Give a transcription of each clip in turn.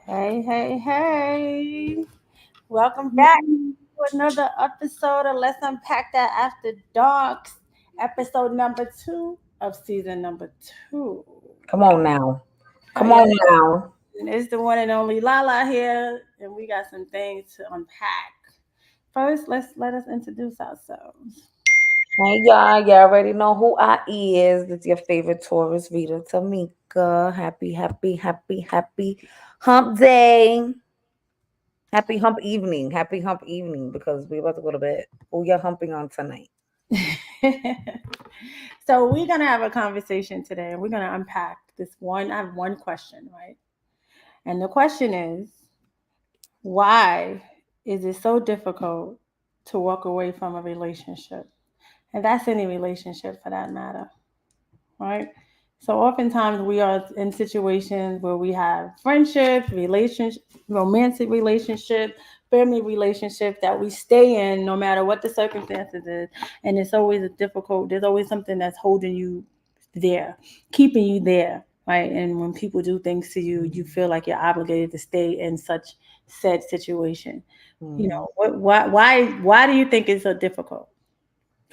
Hey. Welcome back to another episode of Let's Unpack That After Dark, episode number 2 of season number 2. Come on now. How Come y'all on now. doing? It's the one and only Lala here, and we got some things to unpack. First, let us introduce ourselves. Hey y'all, y'all already know who I is. It's your favorite Taurus, Rita Tamika. Happy hump day. Happy hump evening. Happy hump evening because we're about to go to bed. Who you're humping on tonight? So we're gonna have a conversation today, and we're gonna unpack this one. I have one question, right? And the question is, why is it so difficult to walk away from a relationship? And that's any relationship for that matter, right? So oftentimes we are in situations where we have friendships, relationships, romantic relationship, family relationship that we stay in no matter what the circumstances is. And it's always a difficult, there's always something that's holding you there, keeping you there, right? And when people do things to you, you feel like you're obligated to stay in such said situation. You Mhm. know, why do you think it's so difficult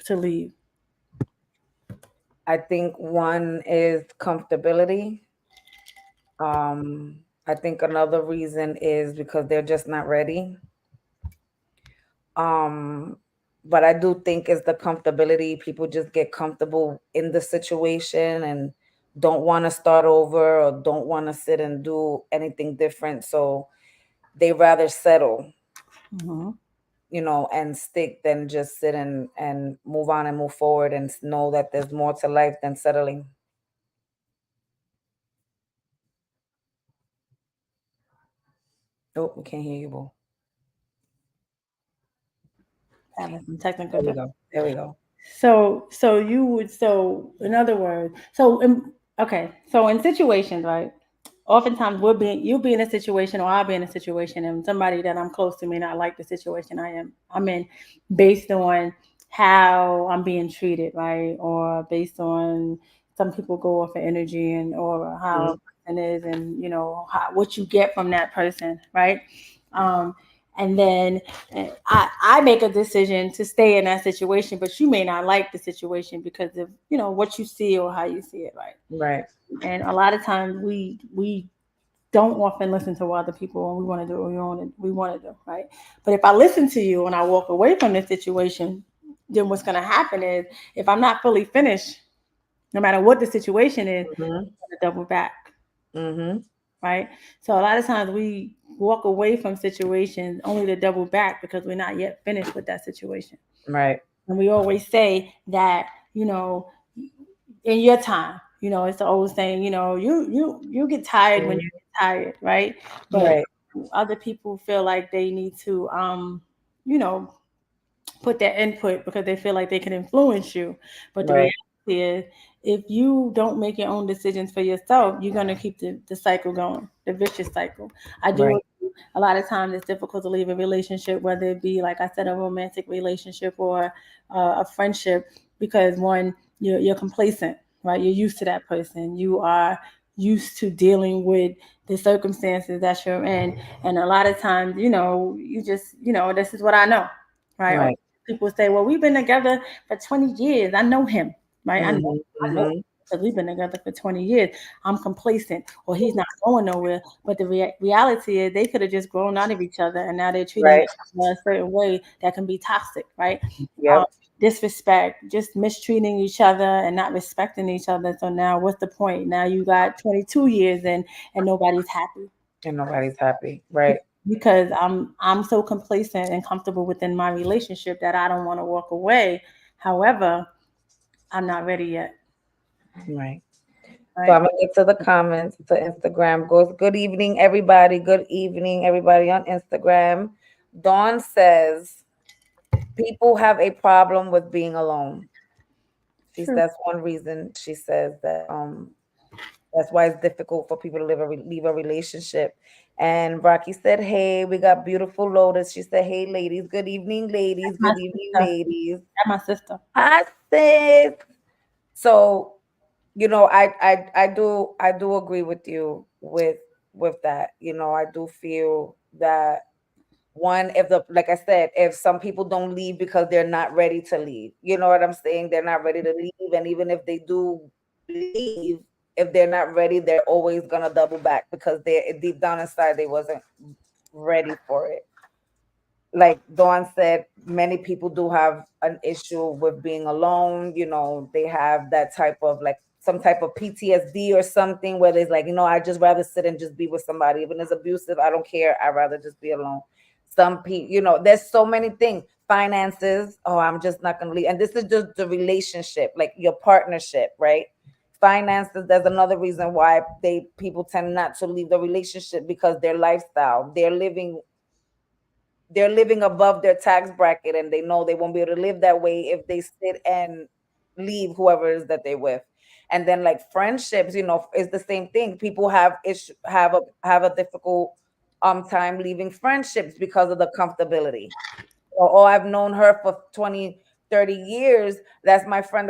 to leave? I think one is comfortability. I think another reason is because they're just not ready. Um, but I do think it's the comfortability. People just get comfortable in the situation and don't want to start over or don't want to sit and do anything different. So they rather settle, Mm-hmm. and stick than just sit and move on and move forward and know that there's more to life than settling. Oh, we can't hear you, Boo. Having some technical There we difficulties. go. There we go. So you would, so in other words, okay, so in situations, right? Oftentimes you'll be in a situation or I'll be in a situation and somebody that I'm close to may not like the situation I'm in based on how I'm being treated, right? Or based on some people go off of energy and or how Mhm. a person is and what you get from that person, right? Um and then I make a decision to stay in that situation, but you may not like the situation because of what you see or how you see it, right? Right. And a lot of times we don't often listen to what other people and we want to do what we want to do, right? But if I listen to you and I walk away from the situation, then what's going to happen is if I'm not fully finished, no matter what the situation is, Mhm. I'm going to double back, Mhm. right? So a lot of times we walk away from situations only to double back because we're not yet finished with that situation. Right. And we always say that, you know, in your time, it's the old saying, you get tired when you Mhm. get tired, right? But Right. other people feel like they need to you know, put their input because they feel like they can influence you. But the Right. reality is, if you don't make your own decisions for yourself, you're going to keep the cycle going, the vicious cycle. I do Right. agree. A lot of times it's difficult to leave a relationship, whether it be, like I said, a romantic relationship or a friendship, because one, you're complacent, right? You're used to that person. You are used to dealing with the circumstances that you're in. And a lot of times, you just, this is what I know, right? Or Right. people say, well, we've been together for 20 years. I know him, right? Mhm. I know Mhm. because we've been together for 20 years. I'm complacent or he's not going nowhere. But the reality is they could have just grown out of each other and now they're treating each Right. other a certain way that can be toxic, right? Um, Yep. disrespect, just mistreating each other and not respecting each other. So now what's the point? Now you got 22 years and nobody's happy And nobody's happy. Right. because I'm so complacent and comfortable within my relationship that I don't want to walk away. However, I'm not ready yet. Right. So Right. I'm gonna get to the comments to Instagram. Goes, good evening, everybody. Good evening, everybody on Instagram. Dawn says people have a problem with being alone. True. That's one reason she says that that's why it's difficult for people to leave a relationship. And Rocky said, "Hey, we got beautiful Lotus." She said, "Hey, ladies. Good evening, ladies. My Good evening, sister. ladies." That's my sister. I said, so I do agree with you with with that. You know, I do feel that one, if the like I said, if some people don't leave because they're not ready to leave, you know what I'm saying? They're not ready to leave, and even if they do leave, if they're not ready, they're always gonna double back because they deep down inside they wasn't ready for it. Like Dawn said, many people do have an issue with being alone. You know, they have that type of like some type of PTSD or something where there's like, you know, I just rather sit and just be with somebody. Even if it's abusive, I don't care. I'd rather just be alone. Some people, you know, there's so many things. Finances, oh, I'm just not gonna leave. And this is just the relationship, like your partnership, right? Finances, there's another reason why they people tend not to leave the relationship because their lifestyle, they're living above their tax bracket and they know they won't be able to live that way if they sit and leave whoever it is that they're with. And then like friendships, you know, is the same thing. People have a difficult time leaving friendships because of the comfortability. Oh, I've known her for 20, 30 years. That's my friend,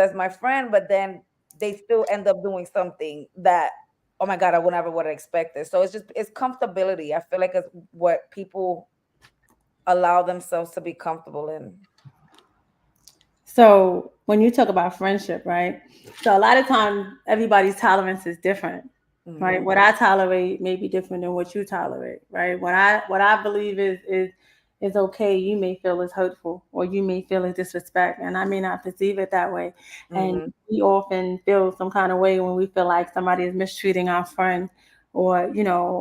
but then they still end up doing something that, oh my God, I would never would have expected. So it's comfortability. I feel like it's what people allow themselves to be comfortable in. So when you talk about friendship, right? So a lot of times everybody's tolerance is different, right? Mhm. What I tolerate may be different than what you tolerate, right? What I believe is okay, you may feel is hurtful or you may feel is disrespect, and I may not perceive it that way. And Mhm. we often feel some kind of way when we feel like somebody is mistreating our friend, or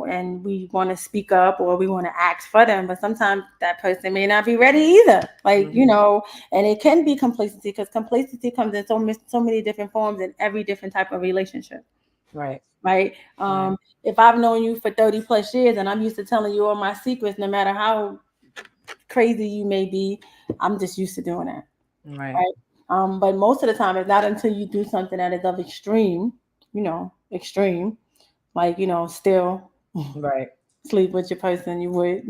and we want to speak up or we want to ask for them, but sometimes that person may not be ready either, like Mhm. and it can be complacency, because complacency comes in so many different forms in every different type of relationship, Right. right? Right. If I've known you for 30 plus years and I'm used to telling you all my secrets, no matter how crazy you may be, I'm just used to doing that, Right. right? But most of the time, it's not until you do something that is of extreme, like still Right. sleep with your person, you would,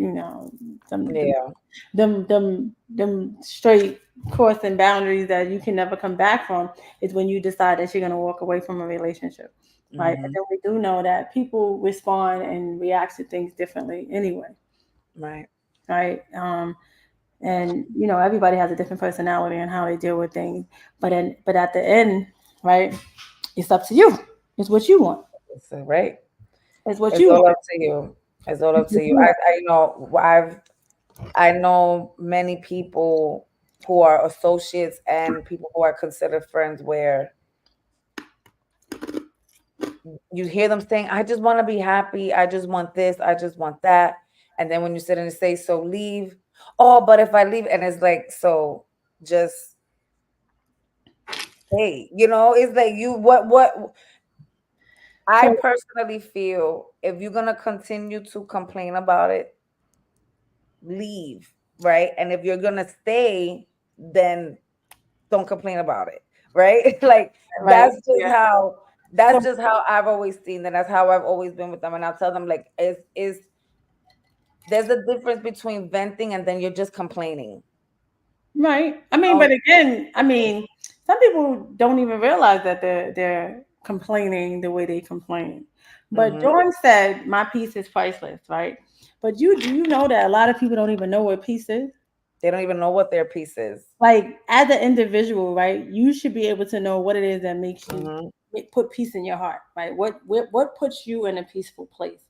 some Yeah. them straight crossing boundaries that you can never come back from, is when you decide that you're gonna walk away from a relationship. Right. But Mhm. then we do know that people respond and react to things differently anyway. Right. Right. And everybody has a different personality and how they deal with things. But at the end, right, it's up to you. It's what you want. It's right. It's what It's you all want. up to you. It's all up It's to what you. you want. I know many people who are associates and people who are considered friends where you hear them saying, I just want to be happy. I just want this. I just want that. And then when you sit and say, so leave. Oh, but if I leave, and it's like, so just stay. You know, it's like what I So personally feel if you're gonna continue to complain about it, leave, right? And if you're gonna stay, then don't complain about it, right? Like right. Yeah. So that's just how I've always seen that. That's how I've always been with them. And I'll tell them like is there's a difference between venting and then you're just complaining. right. I mean, Oh, but again, I mean, some people don't even realize that they're complaining the way they complain. But mm-hmm. Dawn said, "My peace is priceless," right? But do you know that a lot of people don't even know what peace is? They don't even know what their piece is. Like as an individual, right? You should be able to know what it is that makes you Mm-hmm. put peace in your heart, right? What puts you in a peaceful place?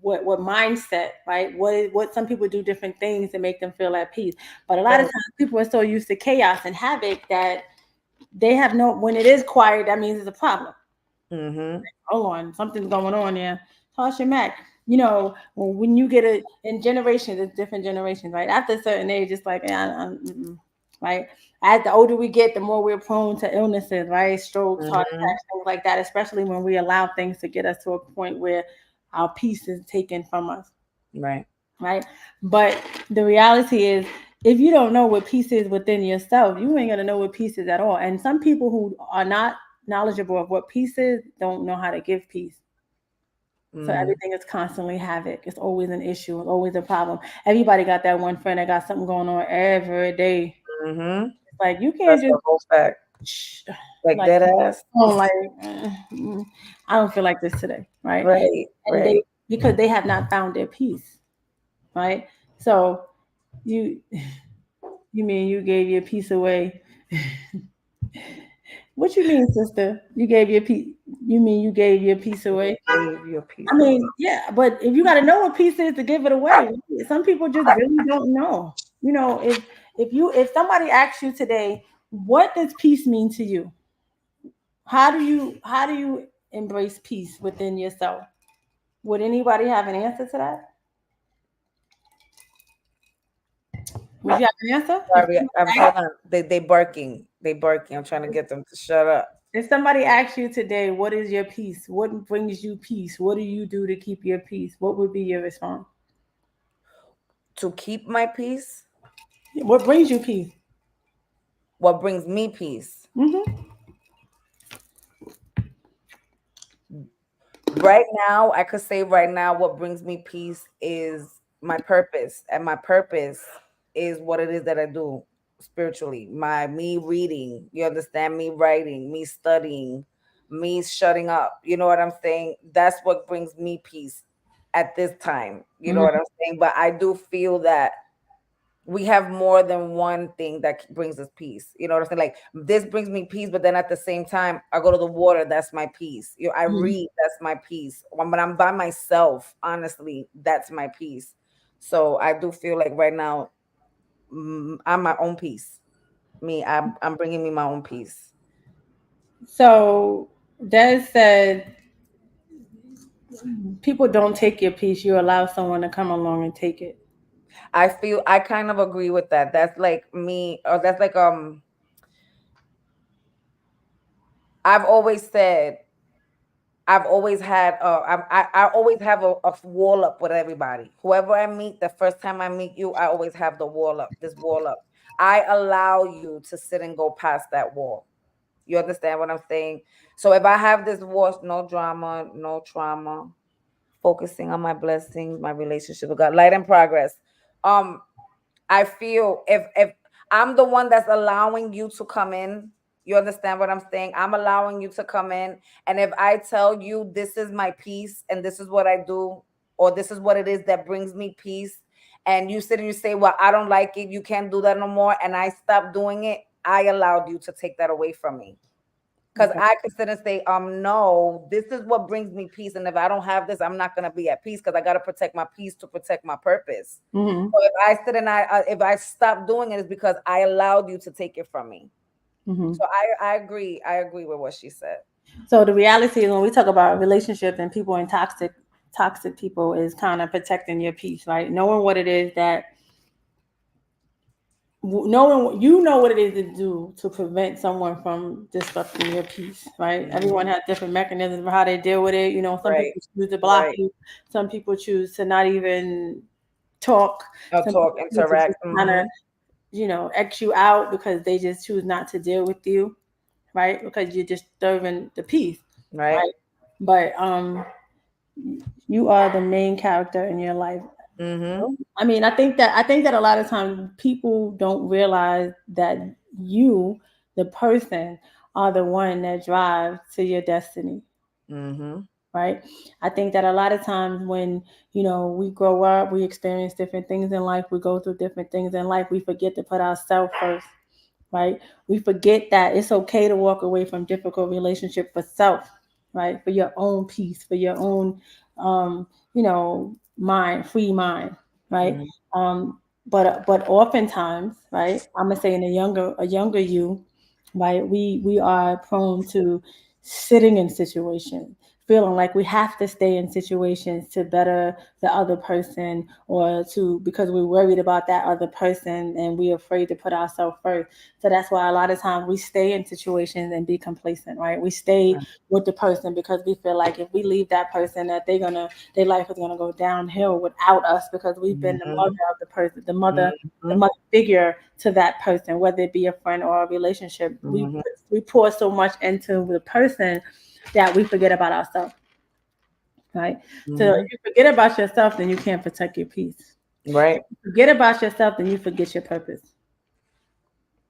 What mindset, right? What some people do different things to make them feel at peace. But a lot of Right. times people are so used to chaos and havoc that they have no, when it is quiet, that means it's a problem. Mm-hmm. Hold on, something's going on there. Toss your Mac. When you get it in generations, it's different generations, right? After a certain age, it's like, yeah, right? As the older we get, the more we're prone to illnesses, right? Strokes, heart Mm-hmm. attacks, things like that, especially when we allow things to get us to a point where our peace is taken from us, Right. right? But the reality is, if you don't know what peace is within yourself, you ain't gonna know what peace is at all. And some people who are not knowledgeable of what peace is don't know how to give peace. So Mm-hmm. everything is constantly havoc. It's always an issue. It's always a problem. Everybody got that one friend that got something going on every day. Mm-hmm. It's like you can't That's just the whole fact. Like like dead ass. oh like I don't feel like this today, right? Right. And they Right. because they have not found their peace, right? So you you mean you gave your peace away? What you mean, sister? You gave your peace? You mean you gave your peace away? Gave your piece I away. mean, yeah, but if you got to know what peace is to give it away, some people just really don't know. You know, if somebody asks you today, what does peace mean to you? How do you embrace peace within yourself? Would anybody have an answer to that? Would you have an answer? Sorry, I'm hold on. They barking. They barking. I'm trying to get them to shut up. If somebody asks you today, what is your peace? What brings you peace? What do you do to keep your peace? What would be your response? To keep my peace, What brings you peace? what brings me peace? Hmm. Right now, I could say right now, what brings me peace is my purpose, and my purpose is what it is that I do spiritually. My me reading, you understand? Me writing, me studying, me shutting up. You know what I'm saying? That's what brings me peace at this time. You know what I'm saying? But I do feel that we have more than one thing that brings us peace. You know what I'm saying? Like this brings me peace, but then at the same time, I go to the water. That's my peace. You know, I Hmm. read. That's my peace. When I'm by myself, honestly, that's my peace. So I do feel like right now, I'm my own peace. I'm bringing me my own peace. So Des said, people don't take your peace. You allow someone to come along and take it. I kind of agree with that. That's like me, or that's like I've always said I've always had I always have a wall up with everybody. Whoever I meet, the first time I meet you, I always have the wall up, this wall up. I allow you to sit and go past that wall. You understand what I'm saying? So if I have this wall, no drama, no trauma, focusing on my blessings, my relationship with God, light and progress. Um, I feel if I'm the one that's allowing you to come in, you understand what I'm saying? I'm allowing you to come in. And if I tell you this is my peace and this is what I do, or this is what it is that brings me peace, and you sit and you say, well, I don't like it, you can't do that no more, and I stop doing it, I allowed you to take that away from me. Because Okay. I could sit and say, no, this is what brings me peace. And if I don't have this, I'm not going to be at peace because I got to protect my peace to protect my purpose. Hmm. So if I sit and if I stop doing it, it's because I allowed you to take it from me. Hmm. So I agree. I agree with what she said. So the reality is when we talk about relationships and people and toxic people is kind of protecting your peace, right? Knowing what it is that knowing you know what it is to do to prevent someone from disrupting your peace, right? Mhm. Everyone has different mechanisms for how they deal with it. You know, some Right. people choose to block Right. you, some people choose to not even talk, I'll some talk, people choose to interact. just kind of, Hmm. X you out because they just choose not to deal with you, right? Because you're disturbing the peace, Right. right? But you are the main character in your life. Hmm. I mean, I think that a lot of times people don't realize that you, the person, are the one that drives to your destiny, Hmm. right? I think that a lot of times when, we grow up, we experience different things in life, we go through different things in life, we forget to put ourselves first, right? We forget that it's okay to walk away from difficult relationship for self, right? For your own peace, for your own, um, mind, free mind, right? Hmm. Um, but oftentimes, right? I'm gonna say in a younger you, right? We are prone to sitting in situations, feeling like we have to stay in situations to better the other person or to because we're worried about that other person and we're afraid to put ourselves first. So that's why a lot of times we stay in situations and be complacent, right? We stay with the person because we feel like if we leave that person that their life is gonna go downhill without us because we've been the Hmm. mother of the person, the Hmm. mother figure to that person, whether it be a friend or a relationship. We Hmm. we pour so much into the person that we forget about ourselves, right? So if Hmm. you forget about yourself, then you can't protect your peace. Right. Forget about yourself, then you forget your purpose.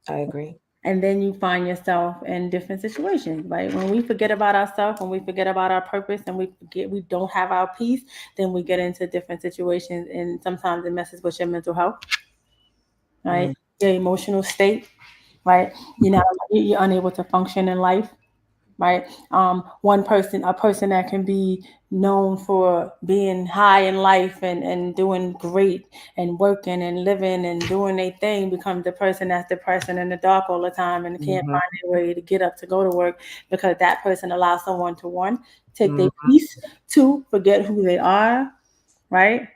I agree. And then you find yourself in different situations, right? When we forget about ourselves, when we forget about our purpose, and we forget we don't have our peace, then we get into different situations, and sometimes it messes with your mental health, right? Mm-hmm. Your emotional state, right? You know, you're unable to function in life, right? One person, a person that can be known for being high in life and doing great and working and living and doing their thing becomes the person that's depressed and in the dark all the time and can't Mm-hmm. find their way to get up to go to work because that person allows someone to, one, take their Mm-hmm. peace, two, forget who they are, right?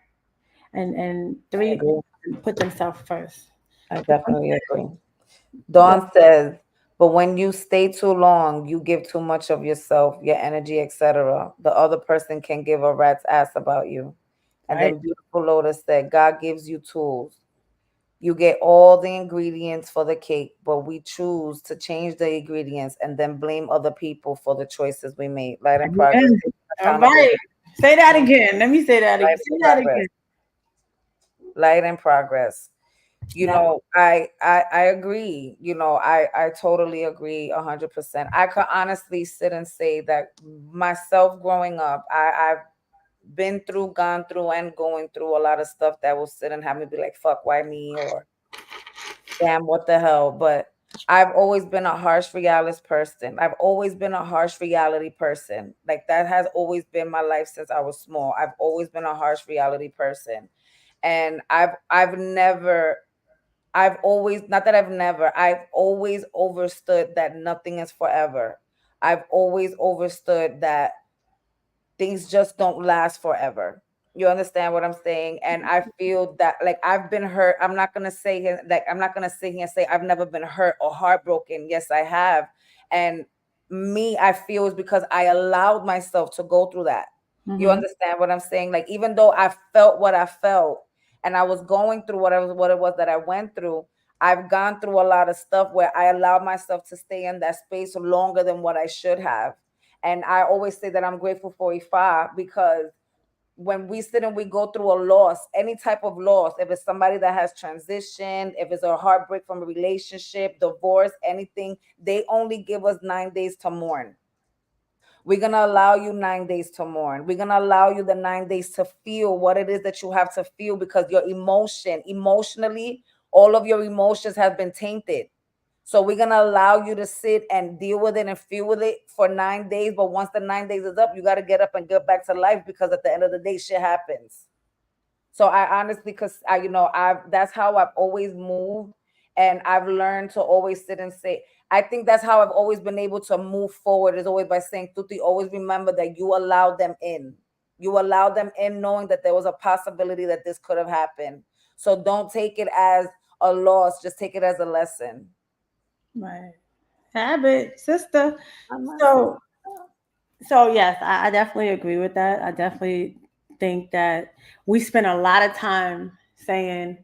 And I three, agree. put themselves first. I definitely agree. Dawn says, but when you stay too long, you give too much of yourself, your energy, etc. The other person can give a rat's ass about you. And Right? then beautiful Lotus said, God gives you tools. You get all the ingredients for the cake, but we choose to change the ingredients and then blame other people for the choices we made. Light and progress, Again. All accountability. right. Say that Mhm. again. Let me say that again. Light Say and that progress. again. Light and progress. That I agree. I totally agree 100%. I could honestly sit and say that myself growing up, I've been through, gone through, and going through a lot of stuff that will sit and have me be like, fuck, why me? Or damn, what the hell? But I've always been a harsh realist person. I've always been a harsh reality person. Like that has always been my life since I was small. I've always been a harsh reality person. And I've always, not that I've never, I've always understood that nothing is forever. I've always understood that things just don't last forever. You understand what I'm saying? And I feel that like I've been hurt. I'm not gonna say like I'm not gonna sit here and say I've never been hurt or heartbroken. Yes, I have. And me, I feel is because I allowed myself to go through that. You mm-hmm. understand what I'm saying? Like even though I felt what I felt and I was going through what it was that I went through, I've gone through a lot of stuff where I allowed myself to stay in that space longer than what I should have. And I always say that I'm grateful for Ifa because when we sit and we go through a loss, any type of loss, if it's somebody that has transitioned, if it's a heartbreak from a relationship, divorce, anything, they only give us 9 days to mourn. We're going to allow you 9 days to mourn. We're going to allow you the 9 days to feel what it is that you have to feel because your emotionally, all of your emotions have been tainted. So we're gonna allow you to sit and deal with it and feel with it for 9 days. But once the 9 days is up, you got to get up and get back to life because at the end of the day, shit happens. So I honestly, because I've that's how I've always moved, and I've learned to always sit and say. I think that's how I've always been able to move forward. Is always by saying, "Tuti, always remember that you allowed them in. You allowed them in, knowing that there was a possibility that this could have happened. So don't take it as a loss. Just take it as a lesson." Right. Habit, sister. I'm not saying. So so yes, I definitely agree with that. I definitely think that we spend a lot of time saying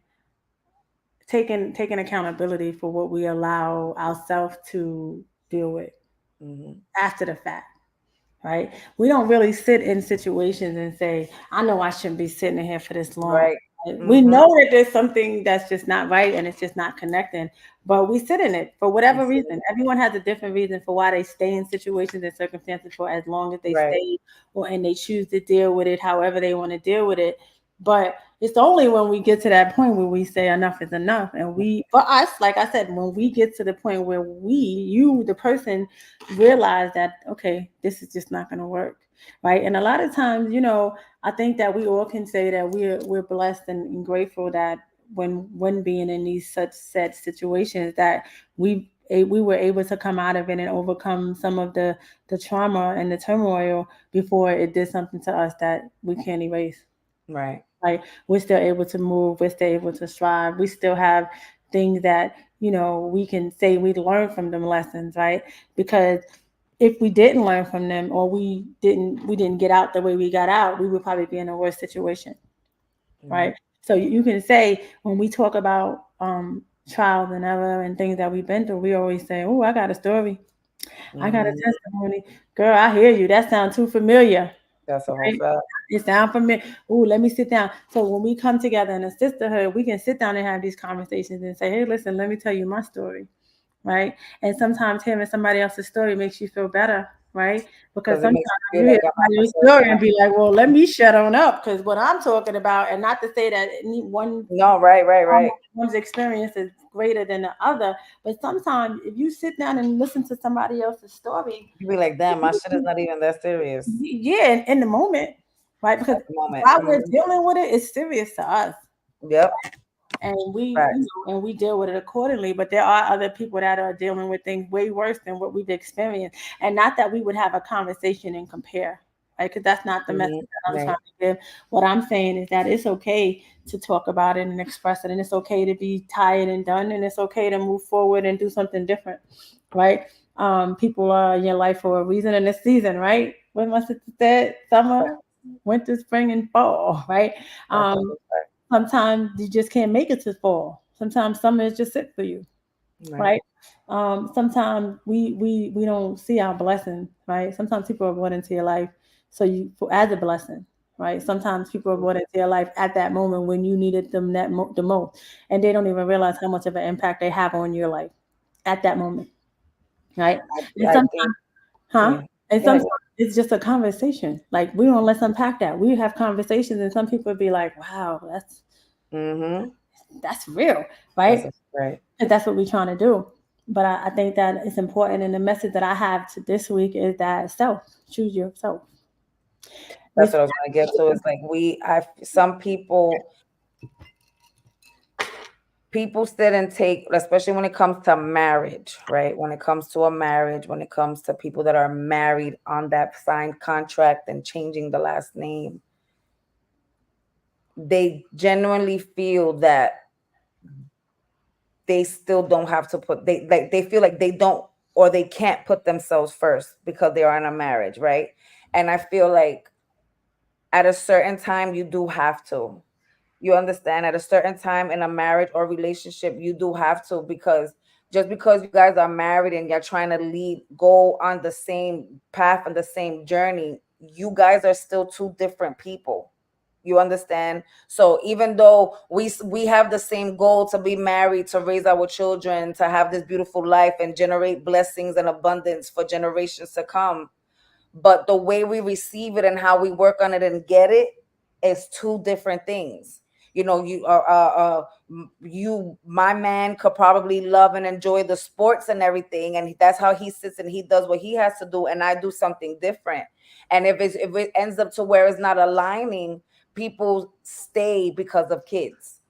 taking accountability for what we allow ourselves to deal with Mhm. after the fact, right? We don't really sit in situations and say, I know I shouldn't be sitting in here for this long. Right. Right? We Mhm. know that there's something that's just not right and it's just not connecting, but we sit in it for We whatever said it. reason. Everyone has a different reason for why they stay in situations and circumstances for as long as they Right. stay, or and they choose to deal with it however they want to deal with it. But it's only when we get to that point where we say enough is enough. And we, for us, like I said, when we get to the point where you, the person, realize that, okay, this is just not going to work, right? And a lot of times, I think that we all can say that we're blessed and grateful that when being in these such set situations that we were able to come out of it and overcome some of the trauma and the turmoil before it did something to us that we can't erase. Right. Like we're still able to move, we're still able to strive, we still have things that we can say we learned from them lessons, right? Because if we didn't learn from them or we didn't get out the way we got out, we would probably be in a worse situation, Mhm. right? So you can say when we talk about trials and error and things that we've been through, we always say, "Oh, I got a story, I got a Mhm. testimony." Girl, I hear you. That sounds too familiar, That's a whole right? fact. It sounds familiar. Oh, let me sit down. So when we come together in a sisterhood, we can sit down and have these conversations and say, "Hey, listen, let me tell you my story." right? And sometimes hearing somebody else's story makes you feel better, right? Because Because it sometimes makes you feel you hear like I'm not somebody the else's first story one. and be like, well, let me shut on up because what I'm talking about, and not to say that any No, right, right, right. one's experience is greater than the other, but sometimes if you sit down and listen to somebody else's story, You be like, damn, my shit is not even that serious yeah, in the moment, right? Because at the moment. while we're dealing with it, it's serious to us, Yep. and Right. we deal with it accordingly. But there are other people that are dealing with things way worse than what we've experienced, and not that we would have a conversation and compare, right? Because that's not the message that I'm trying Right. to give. What I'm saying is that it's okay to talk about it and express it, and it's okay to be tired and done, and it's okay to move forward and do something different, right? People are in your life for a reason and a season, right? When my sister said summer, winter, spring, and fall, right? That's a Um, good part. Sometimes you just can't make it to fall. Sometimes summer is just it for you, Right. right? Sometimes we don't see our blessing, right? Sometimes people are brought into your life so you for as a blessing, right? Sometimes people are brought into your life at that moment when you needed them the most, and they don't even realize how much of an impact they have on your life at that moment, right? And I sometimes, think, huh? yeah. And Go ahead. sometimes it's just a conversation. Like we don't let's unpack that. We have conversations, and some people would be like, "Wow, Mm-hmm. that's real," That's right? a, right. And that's what we're trying to do. But I think that it's important. And the message that I have to this week is that self, choose yourself. That's It's what I was gonna get to. It's like some people sit and take, especially when it comes to marriage, right? When it comes to a marriage, when it comes to people that are married on that signed contract and changing the last name, they genuinely feel that they still don't have to put they feel like they don't or they can't put themselves first because they are in a marriage, right? And I feel like at a certain time you do have to, you understand, at a certain time in a marriage or relationship you do have to, because just because you guys are married and you're trying to lead go on the same path and the same journey, you guys are still two different people, you understand? So even though we have the same goal to be married, to raise our children, to have this beautiful life and generate blessings and abundance for generations to come, but the way we receive it and how we work on it and get it is two different things. You know, my man could probably love and enjoy the sports and everything, and that's how he sits and he does what he has to do, and I do something different. And if it ends up to where it's not aligning, people stay because of kids,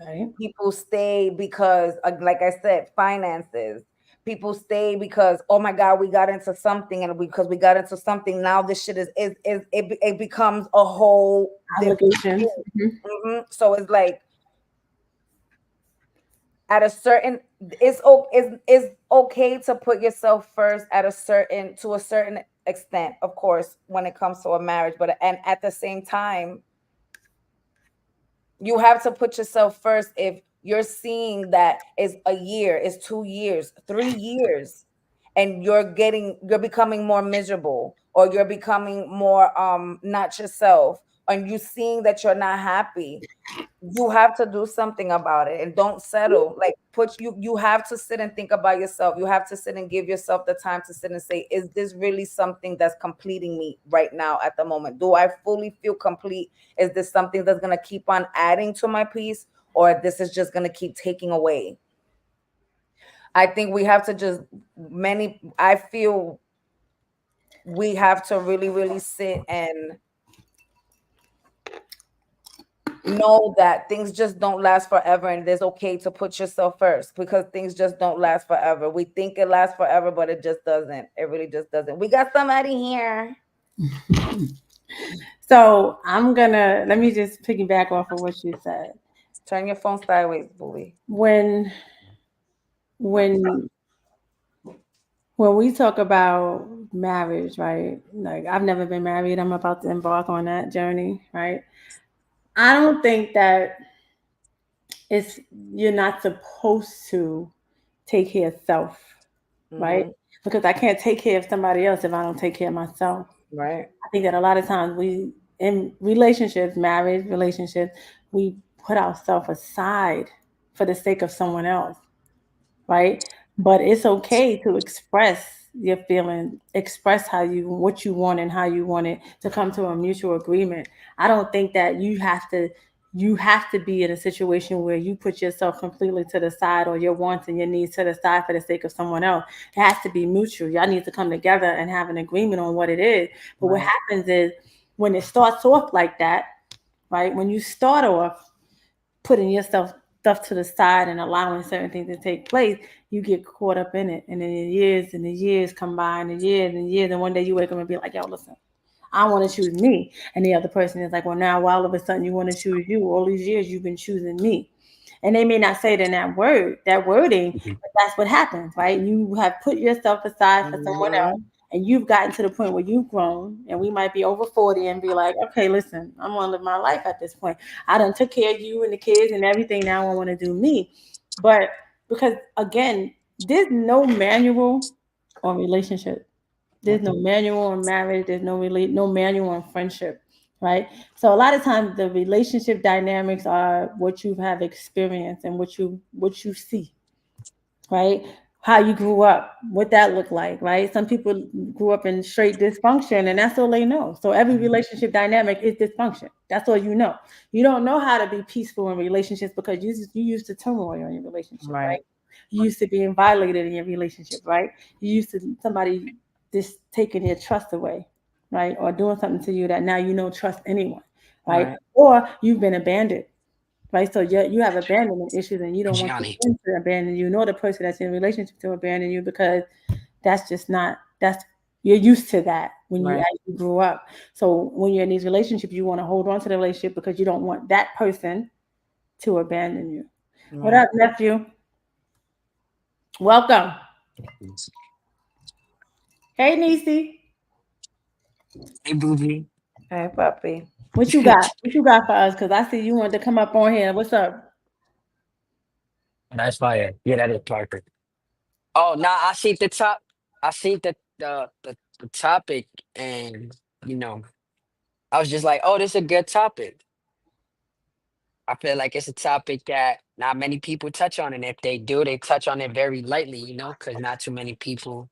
right. people stay because like I said, finances, people stay because, oh my god, we got into something, and because we got into something, now this shit it becomes a whole different Obligations. thing. So it's like at a certain, it's okay to put yourself first at a certain, to a certain extent, of course, when it comes to a marriage, but and at the same time you have to put yourself first if you're seeing that is a year, is 2 years, 3 years, and you're becoming more miserable, or you're becoming more not yourself, and you seeing that you're not happy, you have to do something about it and don't settle. Like you have to sit and think about yourself. You have to sit and give yourself the time to sit and say, is this really something that's completing me right now at the moment? Do I fully feel complete? Is this something that's going to keep on adding to my peace, or this is just going to keep taking away? I think we have to just I feel we have to really really sit and know that things just don't last forever, and it's okay to put yourself first, because things just don't last forever. We think it lasts forever, but it just doesn't. It really just doesn't. We got somebody here. So let me just piggyback off of what you said. Turn your phone sideways, booby. When when when we talk about marriage, right? Like I've never been married. I'm about to embark on that journey, right? I don't think that it's you're not supposed to take care of self, right? Mm-hmm. Because I can't take care of somebody else if I don't take care of myself. Right. I think that a lot of times we in relationships, marriage relationships, we put ourselves aside for the sake of someone else, right? But it's okay to express your feeling, express how you what you want and how you want it to come to a mutual agreement. I don't think that you have to be in a situation where you put yourself completely to the side or your wants and your needs to the side for the sake of someone else. It has to be mutual. Y'all need to come together and have an agreement on what it is. But what Right. happens is when it starts off like that, right? When you start off putting yourself stuff to the side and allowing certain things to take place, you get caught up in it. And then the years come by and the years and years. And one day you wake up and be like, yo, listen, I want to choose me. And the other person is like, well, now all of a sudden you want to choose you. All these years you've been choosing me. And they may not say it in that wording, Mhm. but that's what happens, right? You have put yourself aside for someone else, Hmm. and you've gotten to the point where you've grown, and we might be over 40 and be like, okay, listen, I'm gonna live my life at this point. I done took care of you and the kids and everything. Now I want to do me. But because again, there's no manual on relationship. There's no manual on marriage. There's no manual on friendship, right? So a lot of times the relationship dynamics are what you have experienced and what you see, right? How you grew up, what that looked like, right? Some people grew up in straight dysfunction and that's all they know. So every relationship dynamic is dysfunction. That's all you know. You don't know how to be peaceful in relationships because you used to turmoil in your relationship, Right. right? You used to being violated in your relationship, right? You used to somebody just taking your trust away, right? Or doing something to you that now you don't trust anyone, right? Right. Or you've been abandoned, right? So you have abandonment issues, and you don't want your Gianni. friends to abandon you, nor the person that's in a relationship to abandon you, because that's just not that's you're used to that when you Right. as you grew up. So when you're in these relationships, you want to hold on to the relationship because you don't want that person to abandon you. What Right. up, nephew? Welcome. Hey, Nisi. Hey, Booby. Hey, puppy. What you got? What you got for us? Because I see you wanted to come up on here. What's up? That's fire. Yeah, that is perfect. Oh, nah, I see the top. I see the topic, and you know, I was just like, oh, this is a good topic. I feel like it's a topic that not many people touch on, and if they do, they touch on it very lightly. Because not too many people.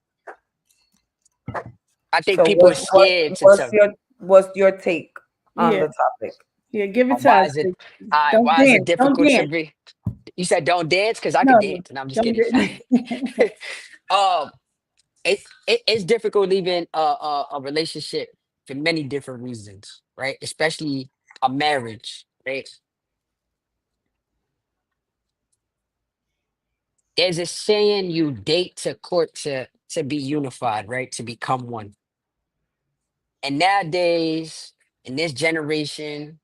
I think So people are scared to tell. what's your take on Yeah, the topic? yeah. Give it to Why us. is it? Don't Why is it dance. Don't difficult to dance. be? You said don't dance because I No, could no. dance, and I'm just Don't kidding. dance. um, it's difficult leaving a relationship for many different reasons, right? Especially a marriage, right? There's a saying you date to court to be unified, right? To become one. And nowadays, in this generation,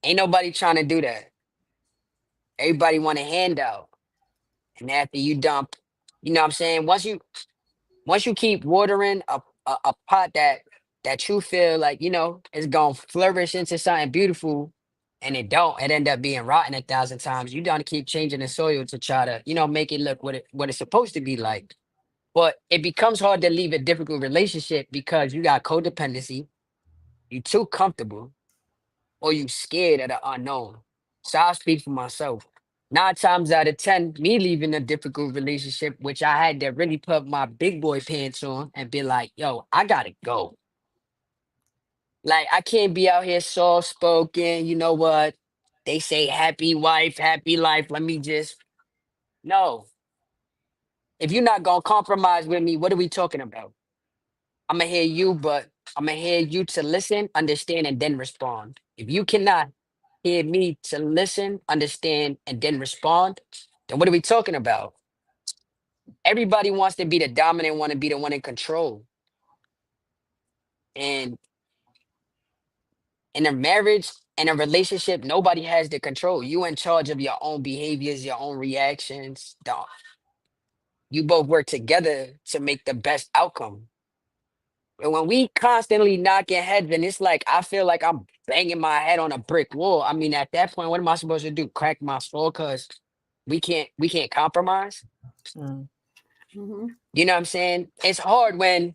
ain't nobody trying to do that. Everybody want a handout. And after you dump, you know what I'm saying? Once you keep watering a pot that you feel like is gonna flourish into something beautiful, and it end up being rotten 1,000 times. You gotta keep changing the soil to try to make it look what it's supposed to be like. But it becomes hard to leave a difficult relationship because you got codependency, you too comfortable, or you scared of the unknown. So I'll speak for myself. 9 times out of 10, me leaving a difficult relationship, which I had to really put my big boy pants on and be like, yo, I gotta go. Like, I can't be out here soft spoken. You know what? They say happy wife, happy life. Let me just, no. If you're not gonna compromise with me, what are we talking about? I'm gonna hear you, but I'm gonna hear you to listen, understand, and then respond. If you cannot hear me to listen, understand, and then respond, then what are we talking about? Everybody wants to be the dominant, want to be the one in control. And in a marriage and a relationship, nobody has the control. You in charge of your own behaviors, your own reactions. You both work together to make the best outcome. And when we constantly knocking heads, and it's like I feel like I'm banging my head on a brick wall. I mean, at that point, what am I supposed to do? Crack my skull because we can't compromise. Mm. Hmm. You know what I'm saying? It's hard when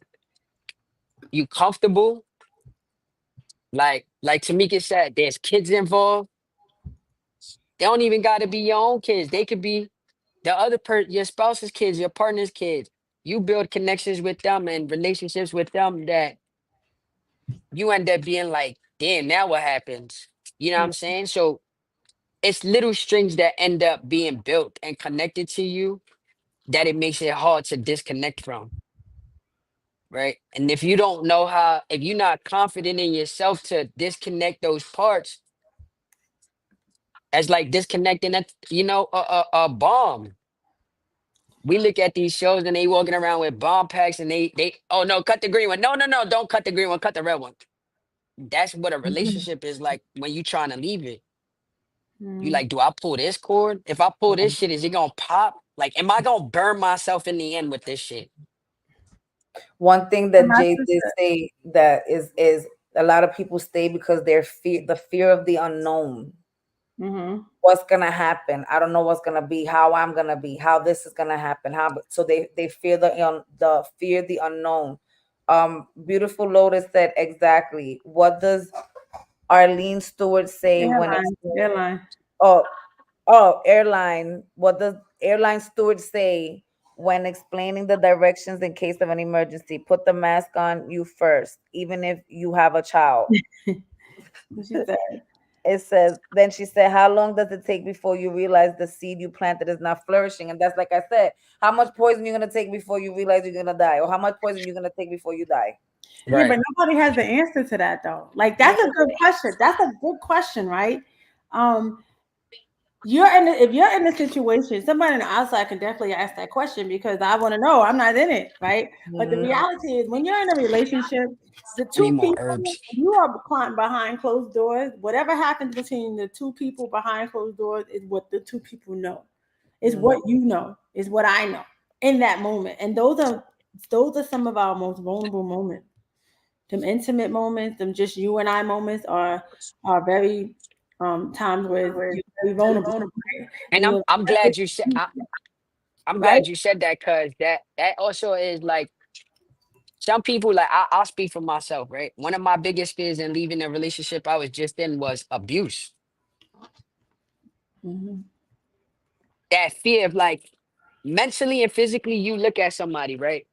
you comfortable. Like Tamika said, there's kids involved. They don't even got to be your own kids. They could be. your spouse's kids, your partner's kids, you build connections with them and relationships with them that you end up being like, damn, now what happens? You know what I'm saying? So it's little strings that end up being built and connected to you that it makes it hard to disconnect from, right? And if you don't know how, if you're not confident in yourself to disconnect those parts, as like disconnecting a bomb. We look at these shows and they walking around with bomb packs and they oh no, cut the green one. No, no, no, don't cut the green one, cut the red one. That's what a Mhm. relationship is like when you trying to leave it. You Mhm. like, do I pull this cord? If I pull this shit, is it gonna pop? Like, am I gonna burn myself in the end with this shit? One thing And that my Jay did sister. say that is a lot of people stay because they're the fear of the unknown. Mhm. What's gonna happen? I don't know what's gonna be, how I'm gonna be, how this is gonna happen. How so they fear the fear the unknown. Beautiful Lotus said exactly. What does Arlene Stewart say when Airline. explaining? Airline. Oh, oh, airline. What does airline steward say when explaining the directions in case of an emergency? Put the mask on you first, even if you have a child. What she said. It says, then she said, how long does it take before you realize the seed you planted is not flourishing? And that's like I said, how much poison you're gonna take before you realize you're gonna die, or how much poison you're gonna take before you die? Yeah, but Right. nobody has the answer to that though. Like No, that's a good question. That's a good question, right? Um, if you're in a situation, somebody on the outside can definitely ask that question because I want to know. I'm not in it, right? But the mhm, reality is, when you're in a relationship, the I need two more people herbs. you are behind closed doors. Whatever happens between the two people behind closed doors is what the two people know. Is mhm, what you know. Is what I know in that moment. And those are some of our most vulnerable moments. Them intimate moments, them just you and I moments are very times where you're very vulnerable, right? And And I'm you're I'm glad you said I'm right. glad you said that because that also is like some people like I'll speak for myself, right? One of my biggest fears in leaving the relationship I was just in was abuse. Mhm. That fear of like mentally and physically, you look at somebody, right?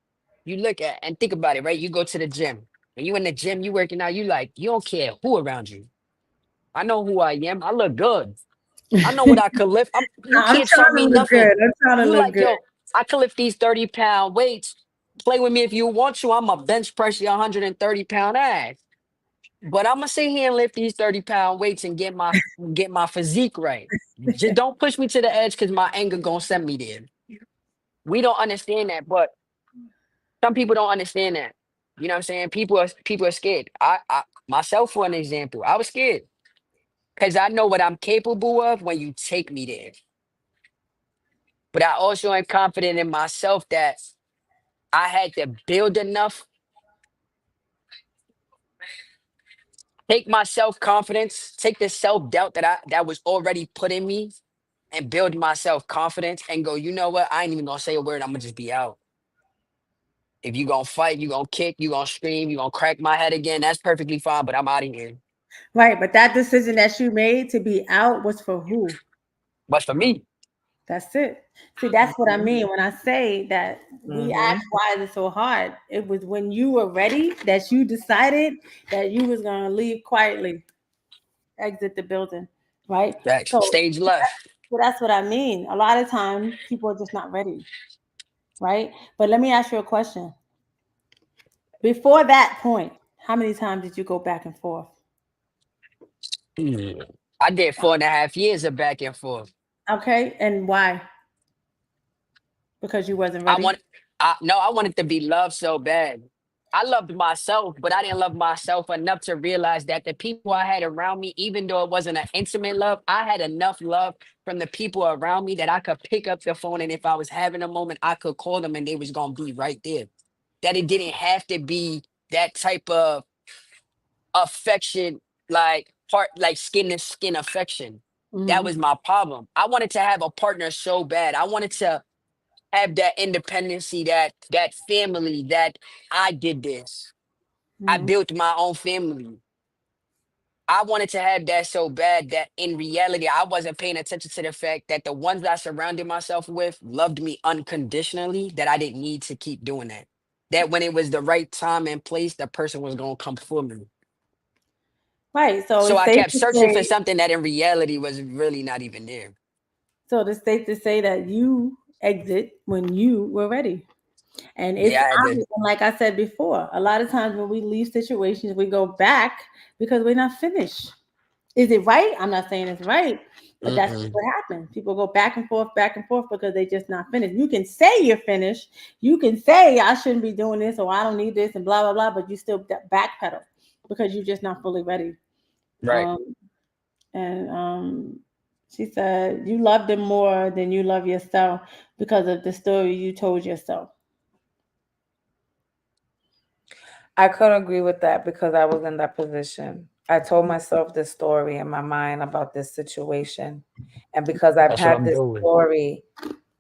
You look at and think about it, right? You go to the gym. When you in the gym, you working out, you like, you don't care who around you. I know who I am. I look good. I know what I could lift. You I'm can't tell trying me to look nothing. good. I'm trying to You look like, good. yo, I could lift these 30-pound weights. Play with me if you want to. I'm a bench press your 130-pound ass. But I'm gonna sit here and lift these 30-pound weights and get my physique right. Just don't push me to the edge because my anger gonna send me there. We don't understand that, but some people don't understand that. You know what I'm saying? People are scared. I myself for an example, I was scared because I know what I'm capable of when you take me there. But I also am confident in myself that I had to build enough, take my self confidence, take the self doubt that was already put in me, and build my self confidence and go. You know what? I ain't even gonna say a word. I'm gonna just be out. If you gonna fight, you gonna kick, you gonna scream, you gonna crack my head again. That's perfectly fine. But I'm out of here. Right, but that decision that you made to be out was for who? But for me, That's it. See, that's what I mhm, mean when I say that we mhm. asked why is it so hard. It was when you were ready that you decided that you was gonna leave quietly, exit the building, right? that's So, stage left. so that's what I mean. A lot of times people are just not ready, right? But let me ask you a question. Before that point, how many times did you go back and forth? Hmm. I did 4.5 years of back and forth. Okay, and why? Because you wasn't I ready. want, I no, I wanted to be loved so bad. I loved myself, but I didn't love myself enough to realize that the people I had around me, even though it wasn't an intimate love, I had enough love from the people around me that I could pick up the phone and if I was having a moment, I could call them and they was gonna be right there. That it didn't have to be that type of affection, like part, like skin to skin affection. That Hmm. was my problem. I wanted to have a partner so bad. I wanted to have that independency, that family, that I did this. I Hmm. built my own family. I wanted to have that so bad that in reality, I wasn't paying attention to the fact that the ones that I surrounded myself with loved me unconditionally, that I didn't need to keep doing that. That when it was the right time and place, the person was going to come for me. Right. So So it's I safe kept to searching for say. something that in reality was really not even there. So it's safe to say that you exit when you were ready. And it's Yeah, I had to. obvious. And like I said before, a lot of times when we leave situations, we go back because we're not finished. Is it right? I'm not saying it's right, but that's Mm-mm. what happens. People go back and forth because they just not finished. You can say you're finished. You can say I shouldn't be doing this or I don't need this and blah blah blah, but you still backpedal because you're just not fully ready. Right. Um, and she said you love them more than you love yourself because of the story you told yourself. I couldn't agree with that because I was in that position. I told myself this story in my mind about this situation. And because I've That's what had I'm this doing. story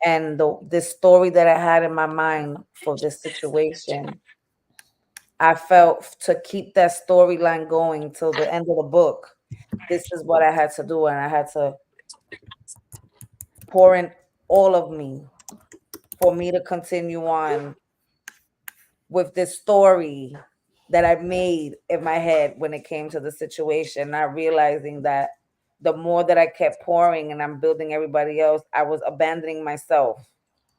and this story that I had in my mind for this situation, I felt to keep that storyline going till the end of the book. This is what I had to do, and I had to pour in all of me for me to continue on with this story that I made in my head when it came to the situation, not realizing that the more that I kept pouring and I'm building everybody else, I was abandoning myself.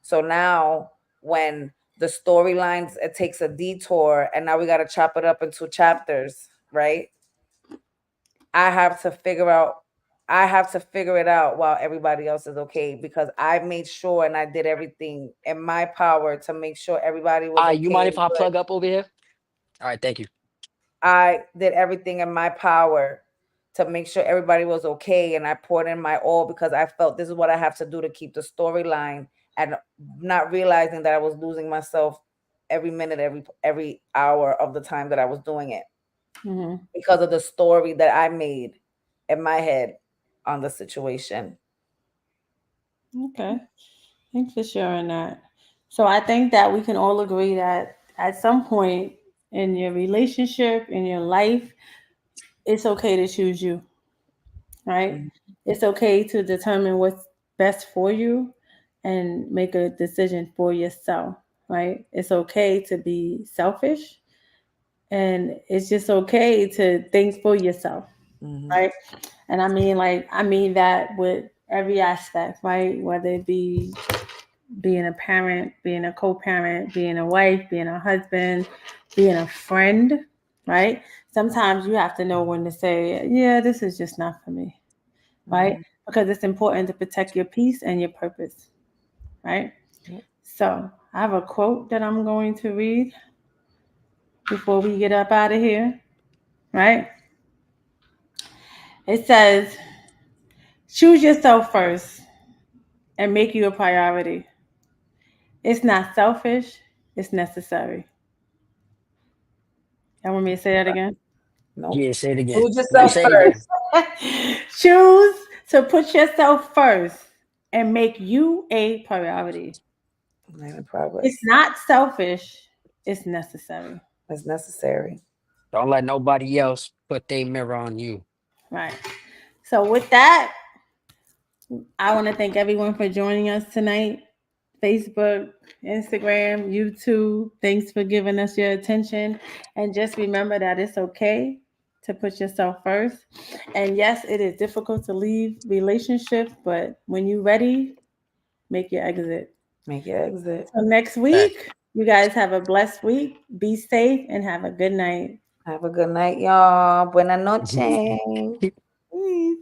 So now when the storylines, it takes a detour and now we got to chop it up into chapters, right? I have to figure out I have to figure it out while everybody else is okay because I made sure and I did everything in my power to make sure everybody was You okay mind and if I good. plug up over here? All right, thank you. I did everything in my power to make sure everybody was okay and I poured in my all because I felt this is what I have to do to keep the storyline and not realizing that I was losing myself every minute, every hour of the time that I was doing it Mm-hmm. because of the story that I made in my head on the situation. Okay. Thanks for sharing that. So I think that we can all agree that at some point in your relationship, in your life, it's okay to choose you, right? Mhm. It's okay to determine what's best for you and make a decision for yourself, right? It's okay to be selfish and it's just okay to think for yourself, Mhm. right? And I mean that with every aspect, right? Whether it be being a parent, being a co parent, being a wife, being a husband, being a friend, right? Sometimes you have to know when to say, yeah, this is just not for me, right? Mhm. Because it's important to protect your peace and your purpose, right? Yep. So I have a quote that I'm going to read before we get up out of here, right? It says, choose yourself first and make you a priority. It's not selfish, it's necessary. Y'all want me to say that again? Nope. Yeah, say it again. Choose No, yourself say it again. first. Choose to put yourself first and make you a priority. Man in It's progress. not selfish, it's necessary. It's necessary. Don't let nobody else put their mirror on you. Right. So, with that, I want to thank everyone for joining us tonight. Facebook, Instagram, YouTube. Thanks for giving us your attention. And just remember that it's okay to put yourself first. And yes, it is difficult to leave relationships, but when you're ready, make your exit. Make your exit. Till next Fact. week, you guys have a blessed week. Be safe and have a good night. Have a good night, y'all. Buena noche. Peace.